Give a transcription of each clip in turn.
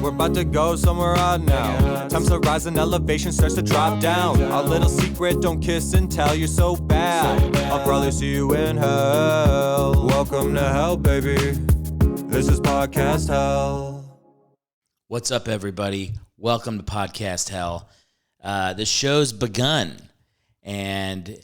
we're about to go somewhere odd now. Times to rise and elevation starts to drop down. Our little secret, don't kiss and tell, you're so bad. I'll probably see you in hell. Welcome to hell, baby. This is Podcast Hell. What's up, everybody? Welcome to Podcast Hell. The show's begun, and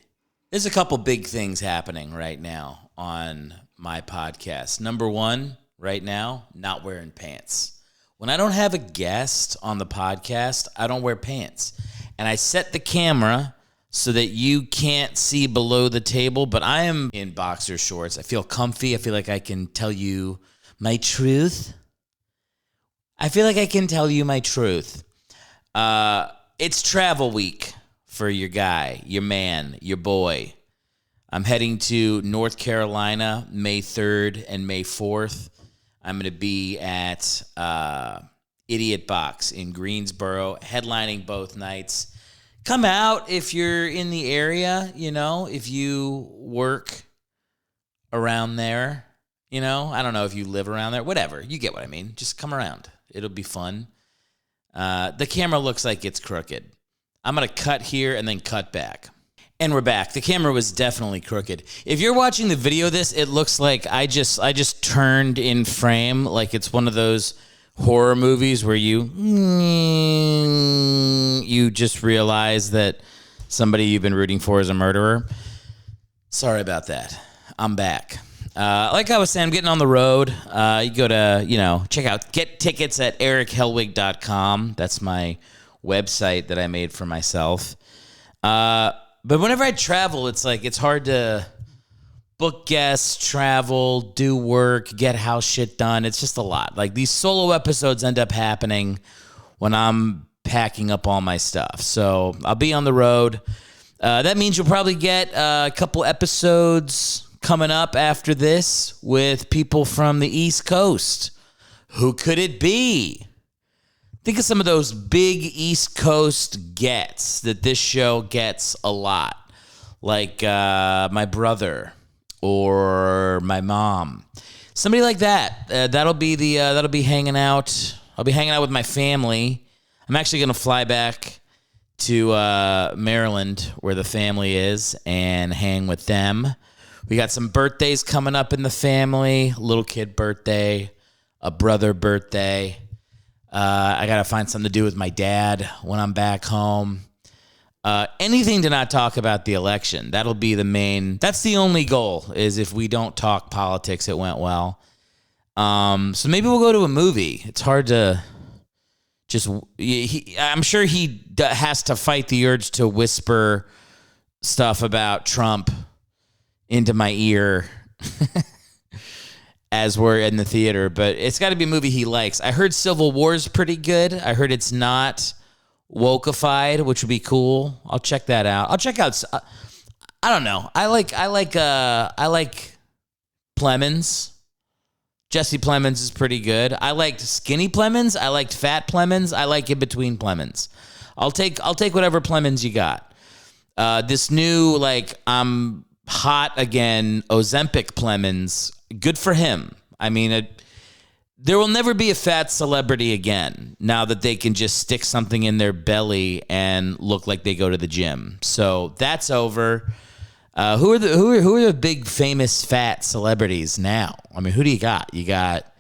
there's a couple big things happening right now on my podcast. Number one, right now, not wearing pants. When I don't have a guest on the podcast, I don't wear pants. And I set the camera so that you can't see below the table, but I am in boxer shorts. I feel comfy. I feel like I can tell you my truth. It's travel week for your guy, your man, your boy. I'm heading to North Carolina May 3rd and May 4th. I'm going to be at Idiot Box in Greensboro, headlining both nights. Come out if you're in the area, if you work around there. I don't know if you live around there. Whatever. You get what I mean. Just come around. It'll be fun. The camera looks like it's crooked. I'm going to cut here and then cut back. And we're back. The camera was definitely crooked. If you're watching the video of this, it looks like I just turned in frame like it's one of those horror movies where you just realize that somebody you've been rooting for is a murderer. Sorry about that. I'm back. Like I was saying, I'm getting on the road. You go to, get tickets at erichellwig.com. That's my website that I made for myself. But whenever I travel, it's hard to book guests, travel, do work, get house shit done. It's just a lot. Like, these solo episodes end up happening when I'm packing up all my stuff. So I'll be on the road. That means you'll probably get a couple episodes coming up after this with people from the East Coast. Who could it be? Think of some of those big East Coast gets that this show gets a lot. Like my brother or my mom. Somebody like that. That'll be hanging out. I'll be hanging out with my family. I'm actually going to fly back to Maryland where the family is and hang with them. We got some birthdays coming up in the family. Little kid birthday, a brother birthday. I got to find something to do with my dad when I'm back home. Anything to not talk about the election. That'll be that's the only goal, is if we don't talk politics, it went well. So maybe we'll go to a movie. It's hard to just, I'm sure he has to fight the urge to whisper stuff about Trump into my ear as we're in the theater, but it's got to be a movie he likes. I heard Civil War's pretty good. I heard it's not wokeified, which would be cool. I'll check that out. I don't know. I like Plemons. Jesse Plemons is pretty good. I liked Skinny Plemons. I liked Fat Plemons. I like in between Plemons. I'll take whatever Plemons you got. This new, I'm hot again, Ozempic Plemons. Good for him. I mean, there will never be a fat celebrity again now that they can just stick something in their belly and look like they go to the gym. So that's over. Who are the big famous fat celebrities now? I mean, who do you got? We had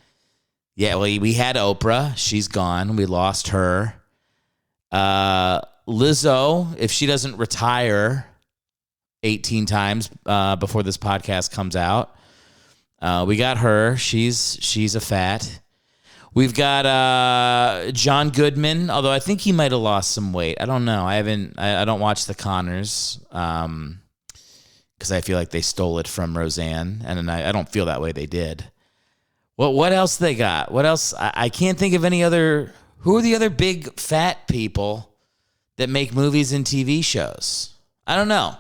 Oprah. She's gone. We lost her. Lizzo, if she doesn't retire 18 times before this podcast comes out. We got her. She's a fat. We've got John Goodman, although I think he might have lost some weight. I don't know. I don't watch the Connors because I feel like they stole it from Roseanne, and I don't feel that way they did. What else they got? What else? I can't think of any other. Who are the other big fat people that make movies and TV shows? I don't know.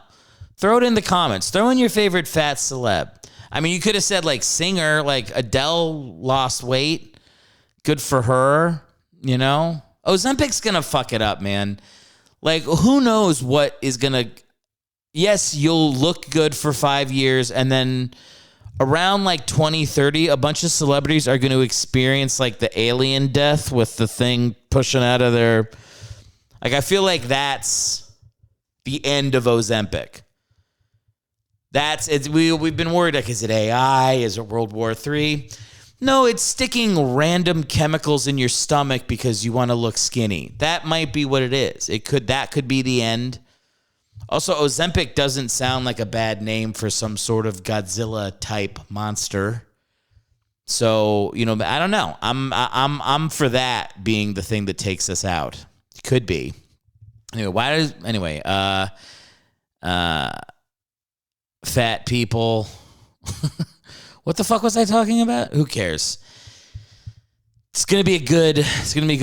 Throw it in the comments. Throw in your favorite fat celeb. I mean, you could have said Singer, Adele lost weight. Good for her, Ozempic's going to fuck it up, man. Who knows what is going to... Yes, you'll look good for 5 years, and then around like 2030, a bunch of celebrities are going to experience like the alien death with the thing pushing out of their. Like, I feel like that's the end of Ozempic. We've been worried, like, is it AI? Is it World War III? No, it's sticking random chemicals in your stomach because you want to look skinny. That might be what it is. That could be the end. Also, Ozempic doesn't sound like a bad name for some sort of Godzilla type monster. So, I don't know. I'm for that being the thing that takes us out. Could be. Anyway, fat people. What the fuck was I talking about? Who cares? It's gonna be a good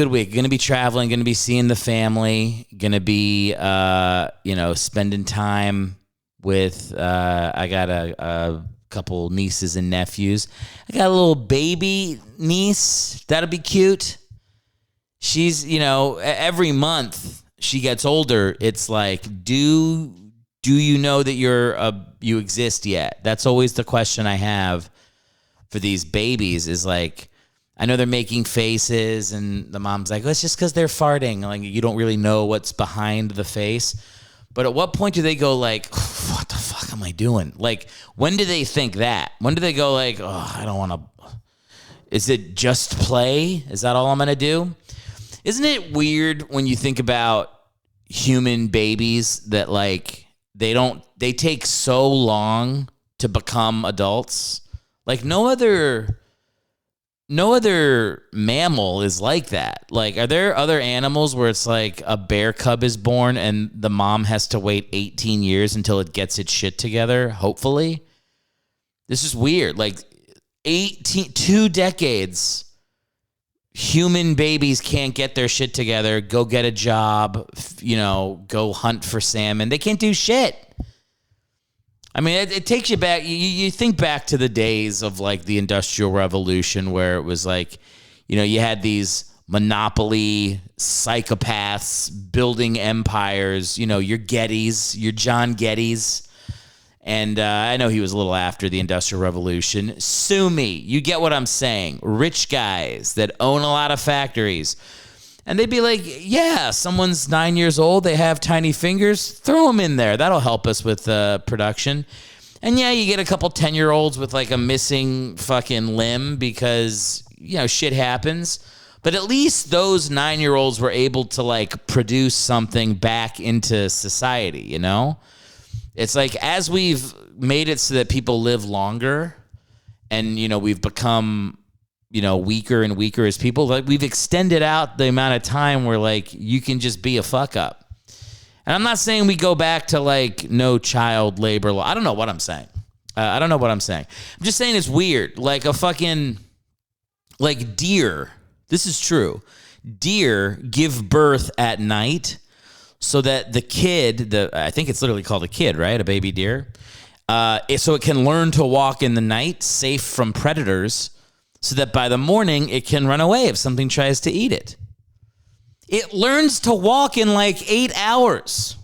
week. Gonna be traveling. Gonna be seeing the family. Gonna be spending time with. I got a couple nieces and nephews. I got a little baby niece. That'll be cute. She's every month she gets older. It's like, do you know that you exist yet? That's always the question I have for these babies is like, I know they're making faces and the mom's like, well, it's just because they're farting. Like, you don't really know what's behind the face. But at what point do they go like, what the fuck am I doing? Like, when do they think that? When do they go like, oh, I don't want to, is it just play? Is that all I'm going to do? Isn't it weird when you think about human babies that like, they take so long to become adults? Like no other mammal is like that. Like, are there other animals where it's like a bear cub is born and the mom has to wait 18 years until it gets its shit together? Hopefully. This is weird. Like 2 decades, human babies can't get their shit together, go get a job, go hunt for salmon. They can't do shit. I mean, it takes you back. You think back to the days of like the Industrial Revolution where it was like, you had these monopoly psychopaths building empires, your Gettys, your John Gettys. And I know he was a little after the Industrial Revolution. Sue me. You get what I'm saying. Rich guys that own a lot of factories. And they'd be like, yeah, someone's 9 years old. They have tiny fingers. Throw them in there. That'll help us with production. And yeah, you get a couple 10-year-olds with like a missing fucking limb because, shit happens. But at least those 9-year-olds were able to like produce something back into society, It's like as we've made it so that people live longer and, we've become weaker and weaker as people, like we've extended out the amount of time where like you can just be a fuck up. And I'm not saying we go back to like no child labor law. I don't know what I'm saying. I'm just saying it's weird. Like a fucking, like deer. This is true. Deer give birth at night so that the kid, I think it's literally called a kid, right? A baby deer. So it can learn to walk in the night safe from predators, so that by the morning, it can run away if something tries to eat it. It learns to walk in like 8 hours.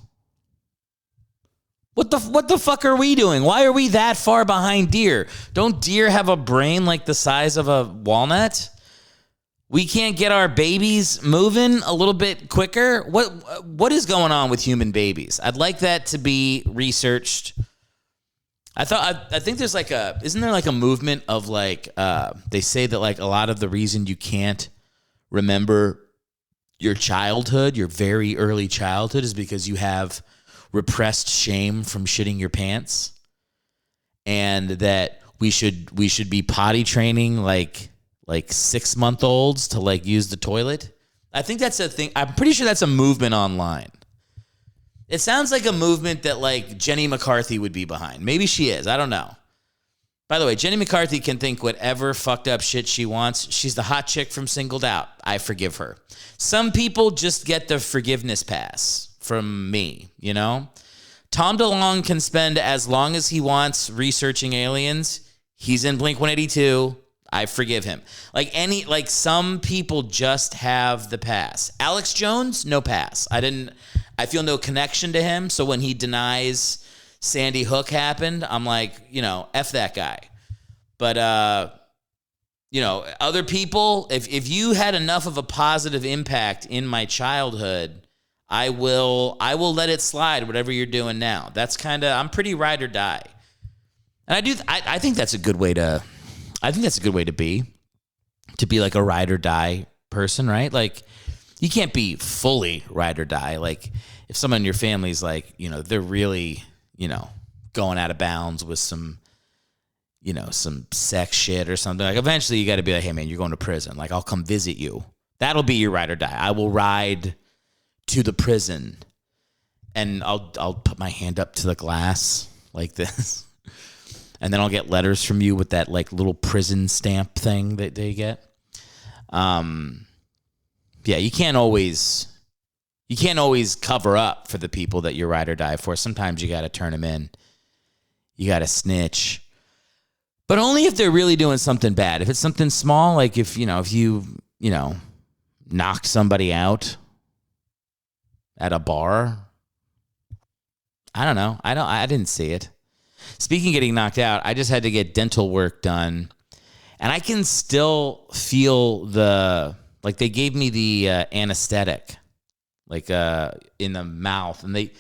What the fuck are we doing? Why are we that far behind deer? Don't deer have a brain like the size of a walnut? We can't get our babies moving a little bit quicker? What is going on with human babies? I'd like that to be researched. I think there's like isn't there like a movement of like, they say that like a lot of the reason you can't remember your childhood, your very early childhood, is because you have repressed shame from shitting your pants, and that we should be potty training like 6-month-olds to like use the toilet. I think that's a thing. I'm pretty sure that's a movement online. It sounds like a movement that like Jenny McCarthy would be behind. Maybe she is. I don't know. By the way, Jenny McCarthy can think whatever fucked up shit she wants. She's the hot chick from Singled Out. I forgive her. Some people just get the forgiveness pass from me, Tom DeLonge can spend as long as he wants researching aliens. He's in Blink-182. I forgive him. Like some people just have the pass. Alex Jones, no pass. I feel no connection to him. So when he denies Sandy Hook happened, I'm like, F that guy. But other people, if you had enough of a positive impact in my childhood, I will let it slide, whatever you're doing now. That's I'm pretty ride or die. And I think that's a good way to be like a ride or die person, right? Like, you can't be fully ride or die. Like, if someone in your family's like, they're really, going out of bounds with some sex shit or something, like, eventually you got to be like, hey man, you're going to prison. Like, I'll come visit you. That'll be your ride or die. I will ride to the prison and I'll put my hand up to the glass like this. And then I'll get letters from you with that like little prison stamp thing that they get. Yeah, you can't always cover up for the people that you ride or die for. Sometimes you got to turn them in. You got to snitch. But only if they're really doing something bad. If it's something small, like if you knocked somebody out at a bar, I don't know. I didn't see it. Speaking of getting knocked out, I just had to get dental work done, and I can still feel they gave me the anesthetic, like in the mouth, and they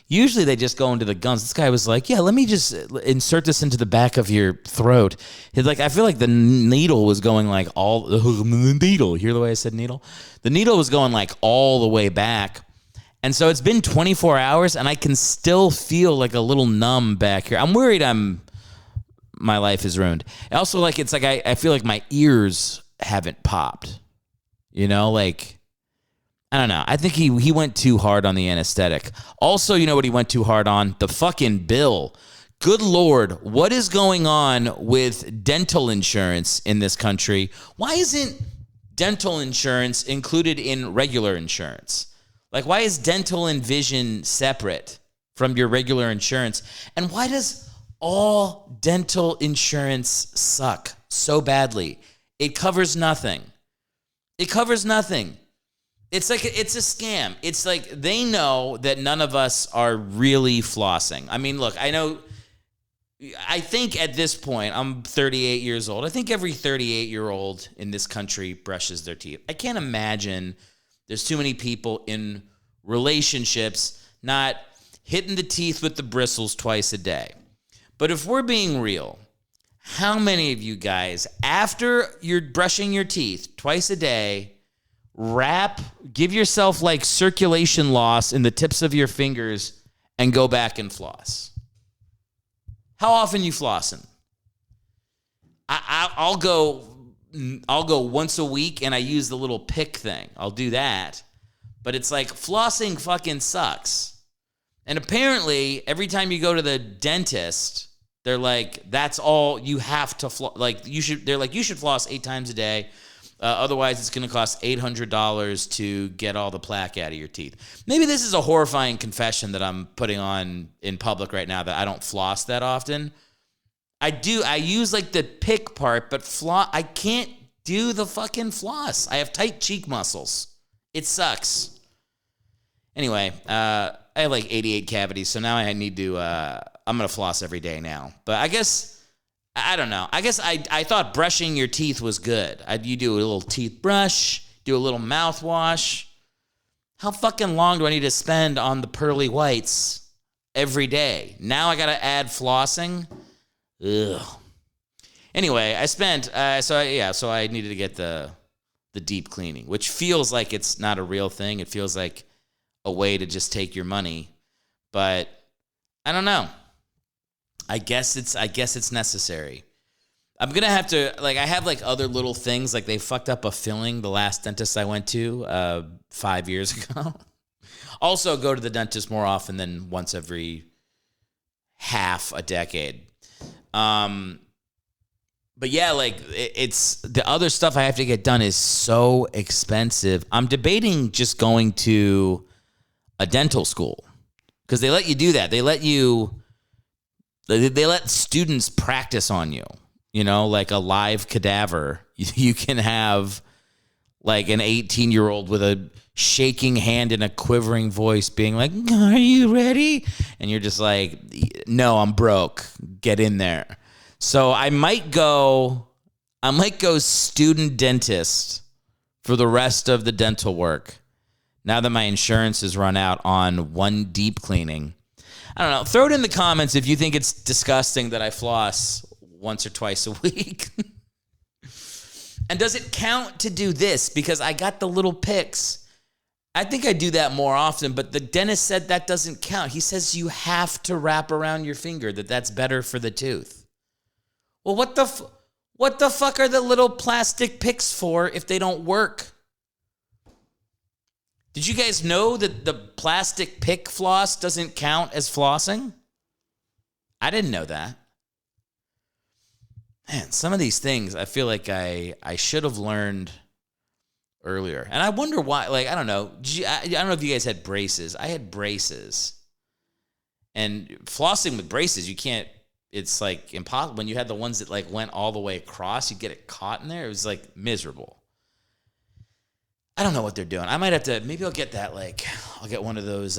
just go into the gums. This guy was like, yeah, let me just insert this into the back of your throat. He's like, I feel like the needle was going like the needle. Hear the way I said needle? The needle was going like all the way back. And so it's been 24 hours, and I can still feel like a little numb back here. I'm worried my life is ruined. Also, like, it's like I feel like my ears haven't popped. Like, I don't know. I think he went too hard on the anesthetic. Also, you know what he went too hard on? The fucking bill. Good Lord, what is going on with dental insurance in this country? Why isn't dental insurance included in regular insurance? Like, why is dental and vision separate from your regular insurance? And why does all dental insurance suck so badly? It covers nothing. It's like, it's a scam. It's like they know that none of us are really flossing. I mean, look, I think at this point, I'm 38 years old. I think every 38-year-old in this country brushes their teeth. I can't imagine there's too many people in relationships not hitting the teeth with the bristles twice a day. But if we're being real, how many of you guys, after you're brushing your teeth twice a day, give yourself like circulation loss in the tips of your fingers and go back and floss? How often you flossing? I'll go once a week and I use the little pick thing. I'll do that. But it's like flossing fucking sucks. And apparently every time you go to the dentist, they're like, that's all you have to floss. Like, you should floss 8 times a day. Otherwise, it's going to cost $800 to get all the plaque out of your teeth. Maybe this is a horrifying confession that I'm putting on in public right now, that I don't floss that often. I use like the pick part, but I can't do the fucking floss. I have tight cheek muscles. It sucks. Anyway, I have like 88 cavities, so now I need to, I'm going to floss every day now. But I guess, I don't know. I guess I thought brushing your teeth was good. You do a little teeth brush, do a little mouthwash. How fucking long do I need to spend on the pearly whites every day? Now I got to add flossing? Ugh. Anyway, I spent, so I needed to get the deep cleaning, which feels like it's not a real thing. It feels like a way to just take your money, but I don't know. I guess it's necessary. I'm going to have to, like, I have like other little things, like they fucked up a filling the last dentist I went to 5 years ago. Also go to the dentist more often than once every half a decade. But yeah, like it's the other stuff I have to get done is so expensive. I'm debating just going to a dental school because they let you do that. They let students practice on you, like a live cadaver. You can have like an 18-year-old with a shaking hand and a quivering voice being like, "Are you ready?" And you're just like, "No, I'm broke. Get in there." So I might go student dentist for the rest of the dental work. Now that my insurance is run out on one deep cleaning. I don't know. Throw it in the comments if you think it's disgusting that I floss once or twice a week. And does it count to do this? Because I got the little picks. I think I do that more often, but the dentist said that doesn't count. He says you have to wrap around your finger, that's better for the tooth. Well, what the fuck are the little plastic picks for if they don't work? Did you guys know that the plastic pick floss doesn't count as flossing? I didn't know that. Man, some of these things I feel like I should have learned earlier. And I wonder why, like, I don't know. I don't know if you guys had braces. I had braces. And flossing with braces, you can't, it's like impossible. When you had the ones that like went all the way across, you get it caught in there. It was like miserable. I don't know what they're doing. I might have to, maybe I'll get that, like, I'll get one of those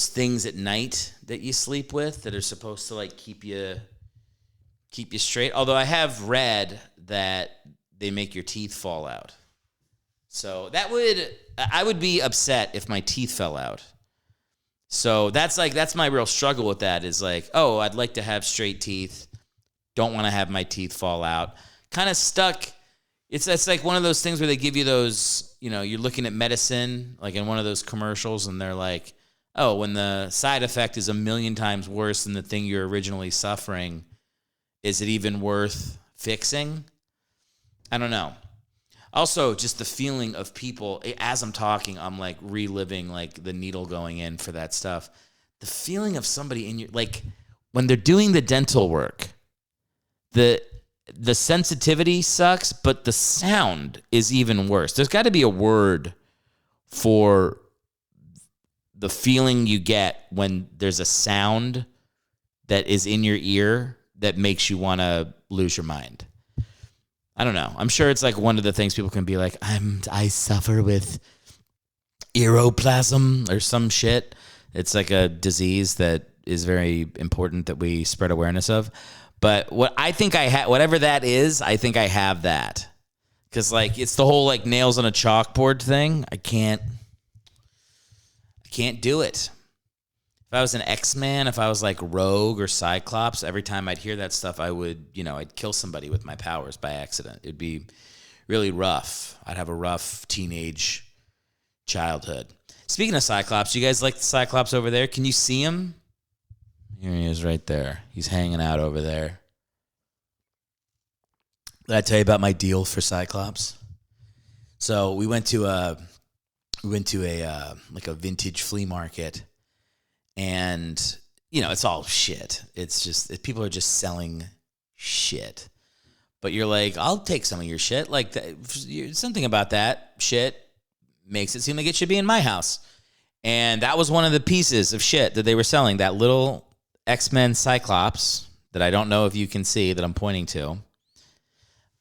things at night that you sleep with that are supposed to like keep you straight. Although I have read that they make your teeth fall out. So I would be upset if my teeth fell out. So that's my real struggle with that is like, oh, I'd like to have straight teeth. Don't want to have my teeth fall out. Kind of stuck. It's like one of those things where they give you those, you know, you're looking at medicine, like in one of those commercials, and they're like, oh, when the side effect is 1,000,000 times worse than the thing you're originally suffering, is it even worth fixing? I don't know. Also, just the feeling of people, as I'm talking, I'm like reliving like the needle going in for that stuff. The feeling of somebody in your, like when they're doing the dental work, the sensitivity sucks, but the sound is even worse. There's got to be a word for the feeling you get when there's a sound that is in your ear that makes you want to lose your mind. I don't know. I'm sure it's like one of the things people can be like, I suffer with earoplasm or some shit. It's like a disease that is very important that we spread awareness of. But what I think whatever that is, I think I have that. Because like it's the whole like nails on a chalkboard thing. I can't do it. If I was an X-Man, if I was like Rogue or Cyclops, every time I'd hear that stuff, I would, I'd kill somebody with my powers by accident. It'd be really rough. I'd have a rough teenage childhood. Speaking of Cyclops, you guys like the Cyclops over there? Can you see him? Here he is right there. He's hanging out over there. Did I tell you about my deal for Cyclops? So we went to a vintage flea market. And, it's all shit. It's just, people are just selling shit. But you're like, I'll take some of your shit. Like, something about that shit makes it seem like it should be in my house. And that was one of the pieces of shit that they were selling. That little X-Men Cyclops that I don't know if you can see that I'm pointing to.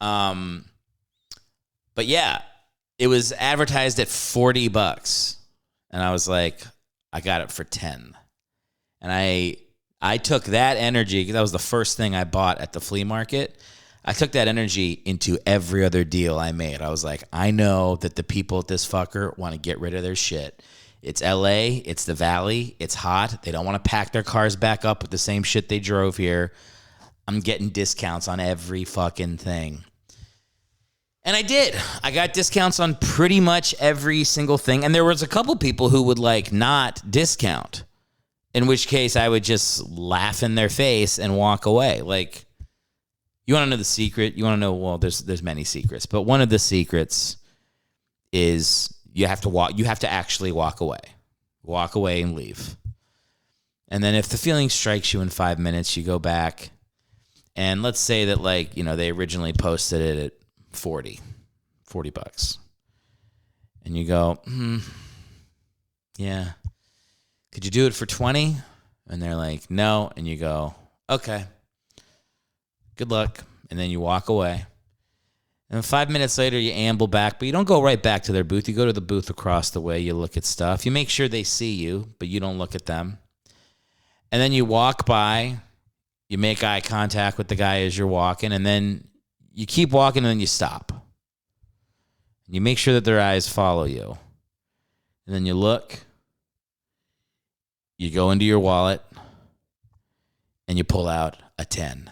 But yeah, it was advertised at $40. And I was like, I got it for 10. And I took that energy, because that was the first thing I bought at the flea market. I took that energy into every other deal I made. I was like, I know that the people at this fucker want to get rid of their shit. It's LA, it's the Valley, it's hot. They don't want to pack their cars back up with the same shit they drove here. I'm getting discounts on every fucking thing. And I did. I got discounts on pretty much every single thing. And there was a couple people who would like not discount. In which case I would just laugh in their face and walk away. Like, you want to know the secret? You want to know, well, there's many secrets. But one of the secrets is you have to actually walk away. Walk away and leave. And then if the feeling strikes you in 5 minutes, you go back. And let's say that like, they originally posted it at $40. And you go, yeah. Could you do it for 20? And they're like, no. And you go, okay, good luck. And then you walk away. And 5 minutes later, you amble back, but you don't go right back to their booth. You go to the booth across the way. You look at stuff. You make sure they see you, but you don't look at them. And then you walk by, You make eye contact with the guy as you're walking, and then you keep walking, and then you stop. You make sure that their eyes follow you. And then you look. You go into your wallet, and you pull out a 10.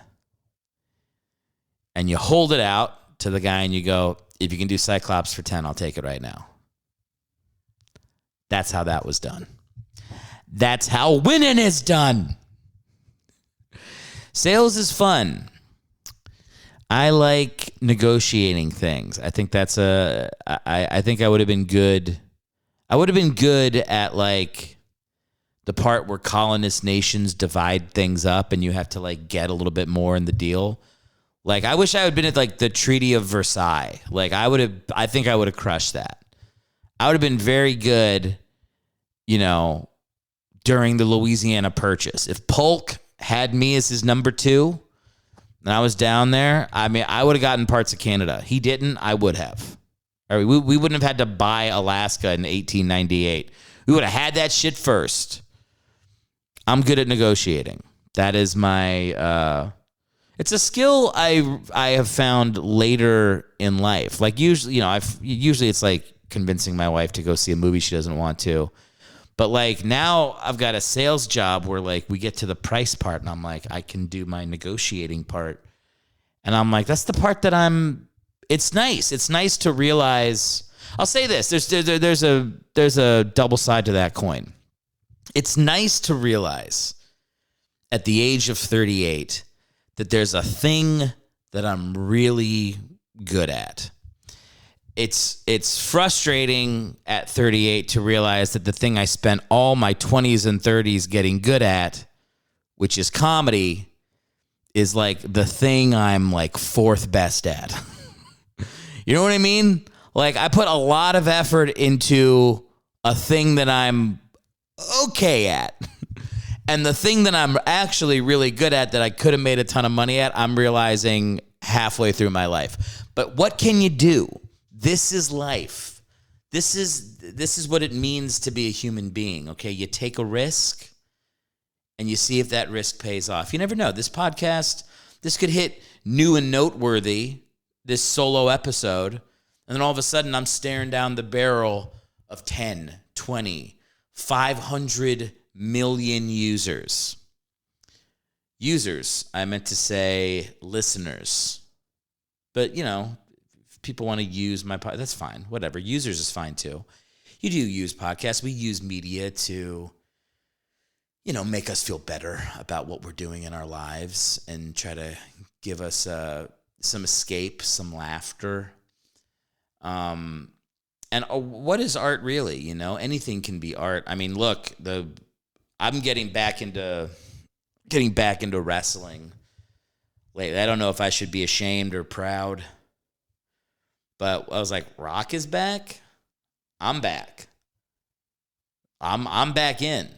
And you hold it out to the guy, and you go, if you can do Cyclops for 10, I'll take it right now. That's how that was done. That's how winning is done. Sales is fun. I like negotiating things. I think I think I would have been good. I would have been good at like the part where colonist nations divide things up and you have to like get a little bit more in the deal. Like, I wish I had been at like the Treaty of Versailles. Like, I think I would have crushed that. I would have been very good, during the Louisiana Purchase. If Polk had me as his number 2 and I was down there, I mean, I would have gotten parts of Canada. He didn't, I would have. We wouldn't have had to buy Alaska in 1898. We would have had that shit first. I'm good at negotiating. That is my... It's a skill I have found later in life. Like usually it's like convincing my wife to go see a movie she doesn't want to. But like now I've got a sales job where like we get to the price part and I'm like, I can do my negotiating part. And I'm like, that's the part that it's nice. It's nice to realize. I'll say this, there's a double side to that coin. It's nice to realize at the age of 38 that there's a thing that I'm really good at. It's frustrating at 38 to realize that the thing I spent all my 20s and 30s getting good at, which is comedy, is like the thing I'm like 4th best at. You know what I mean? Like, I put a lot of effort into a thing that I'm okay at. And the thing that I'm actually really good at that I could have made a ton of money at, I'm realizing halfway through my life. But what can you do? This is life. This is what it means to be a human being, okay? You take a risk and you see if that risk pays off. You never know. This podcast, this could hit new and noteworthy, this solo episode, and then all of a sudden I'm staring down the barrel of 10, 20, 500 million users. Users, I meant to say listeners. But, if people want to use my podcast, that's fine. Whatever. Users is fine too. You do use podcasts. We use media to, make us feel better about what we're doing in our lives and try to give us some escape, some laughter. And what is art really? Anything can be art. I mean, look, I'm getting back into wrestling lately. I don't know if I should be ashamed or proud, but I was like, Rock is back. I'm back. I'm back in,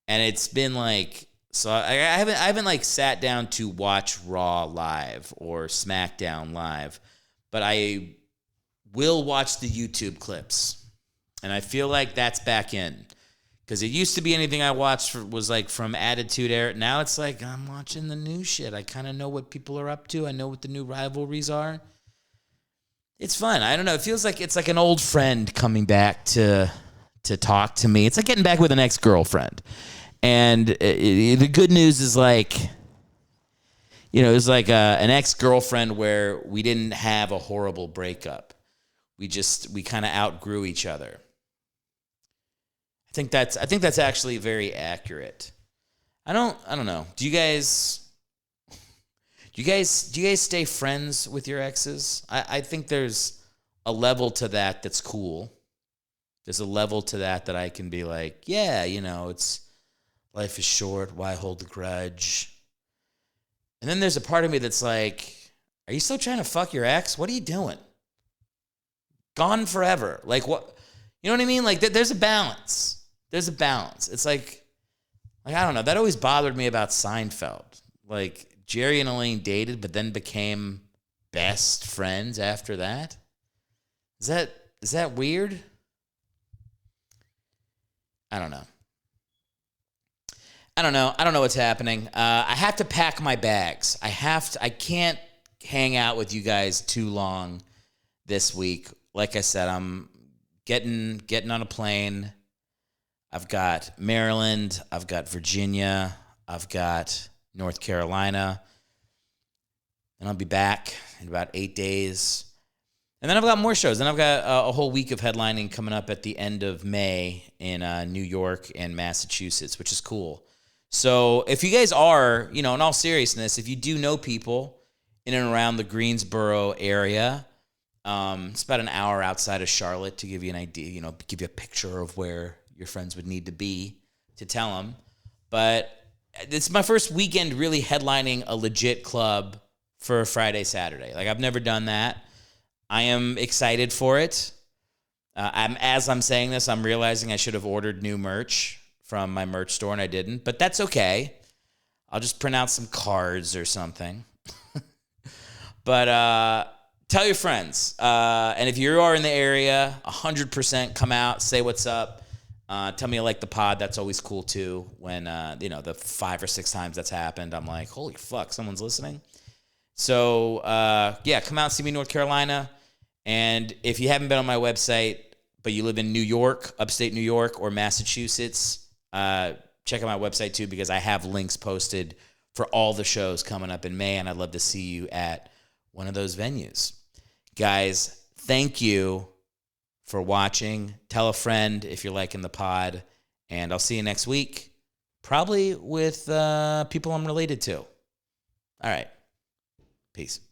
and it's been like, so I haven't like sat down to watch Raw live or SmackDown live, but I will watch the YouTube clips, and I feel like that's back in. Because it used to be anything I watched was like from Attitude Era. Now it's like I'm watching the new shit. I kind of know what people are up to. I know what the new rivalries are. It's fun. I don't know. It feels like it's like an old friend coming back to talk to me. It's like getting back with an ex-girlfriend. And the good news is like, it was like an ex-girlfriend where we didn't have a horrible breakup. We kind of outgrew each other. I think that's actually very accurate. I don't know. Do you guys stay friends with your exes? I think there's a level to that that's cool. There's a level to that I can be like, yeah, it's life is short. Why hold the grudge? And then there's a part of me that's like, are you still trying to fuck your ex? What are you doing? Gone forever. Like what? You know what I mean? Like there's a balance. There's a balance. It's like I don't know. That always bothered me about Seinfeld. Like Jerry and Elaine dated, but then became best friends after that. Is that weird? I don't know. I don't know. I don't know what's happening. I have to pack my bags. I can't hang out with you guys too long this week. Like I said, I'm getting on a plane. I've got Maryland. I've got Virginia. I've got North Carolina. And I'll be back in about 8 days. And then I've got more shows. Then I've got a whole week of headlining coming up at the end of May in New York and Massachusetts, which is cool. So if you guys are, in all seriousness, if you do know people in and around the Greensboro area, it's about an hour outside of Charlotte, to give you an idea, give you a picture of where your friends would need to be to tell them. But it's my first weekend really headlining a legit club for a Friday, Saturday. Like, I've never done that. I am excited for it. As I'm saying this, I'm realizing I should have ordered new merch from my merch store, and I didn't. But that's okay. I'll just print out some cards or something. But tell your friends. And if you are in the area, 100% come out, say what's up. Tell me you like the pod. That's always cool, too. When, the 5 or 6 times that's happened, I'm like, holy fuck, someone's listening. So, come out and see me in North Carolina. And if you haven't been on my website, but you live in New York, upstate New York, or Massachusetts, check out my website, too, because I have links posted for all the shows coming up in May, and I'd love to see you at one of those venues. Guys, thank you for watching. Tell a friend if you're liking the pod, and I'll see you next week, probably with people I'm related to. All right. Peace.